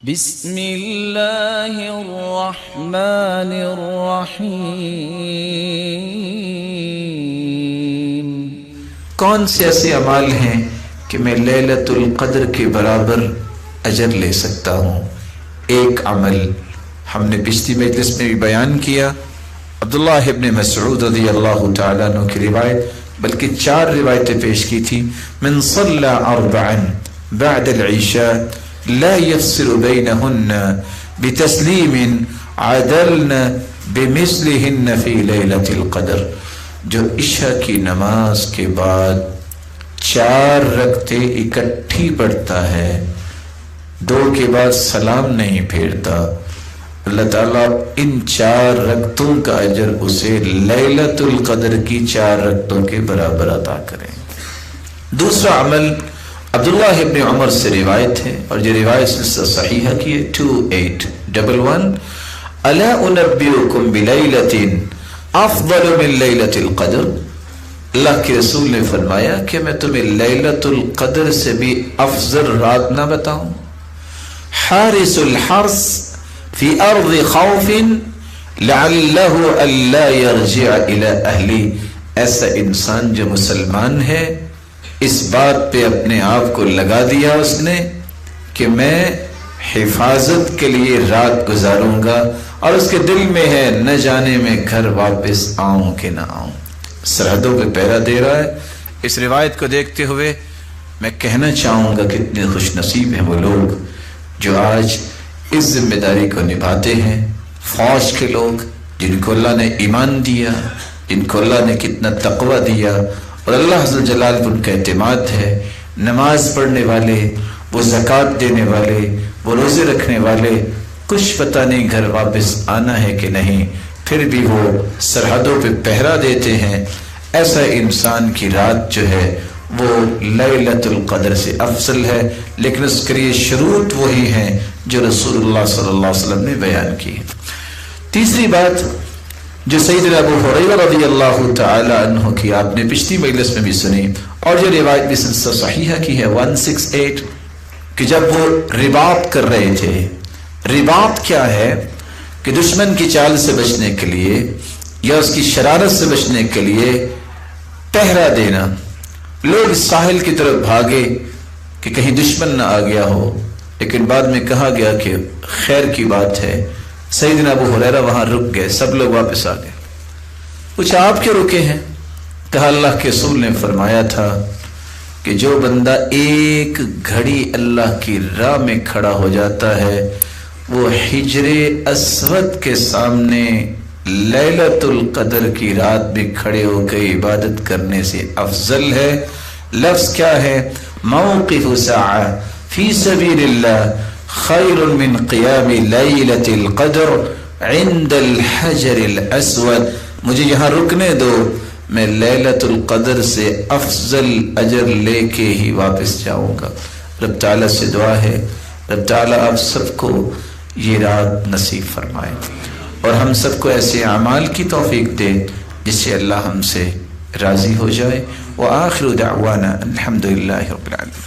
بسم اللہ الرحمن الرحیم۔ کون سے ایسے اعمال ہیں کہ میں لیلۃ القدر کے برابر اجر لے سکتا ہوں؟ ایک عمل ہم نے پچھلی مجلس میں بھی بیان کیا، عبداللہ ابن مسعود رضی اللہ تعالیٰ عنہ کی روایت، بلکہ 4 روایتیں پیش کی تھی۔ من صلی 4 بعد العشاء لا يفصل بينهن بتسلیم عدلن بمثلهن في لیلۃ القدر، جو عشاء کی نماز کے بعد 4 رکعتیں اکٹھی پڑھتا ہے، 2 کے بعد سلام نہیں پھیرتا، اللہ تعالیٰ ان 4 رکعتوں کا اجر اسے لیلۃ القدر کی 4 رکعتوں کے برابر عطا کریں۔ دوسرا عمل عبداللہ ابن عمر سے روایت ہے، اور یہ روایت سلسلہ صحیحہ کی ہے 2811۔ الا انبئکم بلیلۃ افضل من لیلۃ القدر، اللہ کے رسول نے فرمایا کہ میں تمہیں لیلۃ القدر سے بھی افضل رات نہ بتاؤں؟ حارس الحرس فی ارض خوف لعلہ الا یرجع الی اہلی، ایسا انسان جو مسلمان ہے، اس بات پہ اپنے آپ کو لگا دیا اس نے کہ میں حفاظت کے لیے رات گزاروں گا، اور اس کے دل میں ہے نہ جانے میں گھر واپس آؤں کہ نہ آؤں، سرحدوں پہ پہرا دے رہا ہے۔ اس روایت کو دیکھتے ہوئے میں کہنا چاہوں گا کہ کتنے خوش نصیب ہیں وہ لوگ جو آج اس ذمہ داری کو نبھاتے ہیں، فوج کے لوگ جن کو اللہ نے ایمان دیا، جن کو اللہ نے کتنا تقوی دیا، اور اللہ عز و جلال پر ان کا اعتماد ہے، نماز پڑھنے والے، وہ زکوٰۃ دینے والے، وہ روزے رکھنے والے، کچھ پتہ نہیں گھر واپس آنا ہے کہ نہیں، پھر بھی وہ سرحدوں پہ پہرا دیتے ہیں۔ ایسا انسان کی رات جو ہے وہ لیلۃ القدر سے افضل ہے، لیکن اس کے لیے شروط وہی ہیں جو رسول اللہ صلی اللہ علیہ وسلم نے بیان کی۔ تیسری بات جو سیدنا ابو ہریرہ رضی اللہ تعالی عنہ کی آپ نے پچھلی مجلس میں بھی سنی، اور جو روایت بھی سلسلہ صحیحہ کی ہے 168، کہ جب وہ رباط کر رہے تھے۔ رباط کیا ہے کہ دشمن کی چال سے بچنے کے لیے یا اس کی شرارت سے بچنے کے لیے پہرا دینا، لوگ ساحل کی طرف بھاگے کہ کہیں دشمن نہ آ گیا ہو، لیکن بعد میں کہا گیا کہ خیر کی بات ہے، سیدنا ابو ہریرہ وہاں رک گئے، سب لوگ واپس آ گئے۔ پوچھا آپ کیوں رکے ہیں؟ کہا اللہ کے رسول نے فرمایا تھا کہ جو بندہ ایک گھڑی اللہ کی راہ میں کھڑا ہو جاتا ہے وہ حجر اسود کے سامنے لیلۃ القدر کی رات میں کھڑے ہو کے عبادت کرنے سے افضل ہے۔ لفظ کیا ہے؟ موقف ساعہ فی سبیل اللہ خیر من قیام لیلۃ القدر عند الحجر الاسود، مجھے یہاں رکنے دو، میں لیلۃ القدر سے افضل اجر لے کے ہی واپس جاؤں گا۔ رب تعالیٰ سے دعا ہے رب تعالیٰ آپ سب کو یہ رات نصیب فرمائے، اور ہم سب کو ایسے اعمال کی توفیق دے جس سے اللہ ہم سے راضی ہو جائے۔ وآخر دعوانا الحمدللہ رب العالمین۔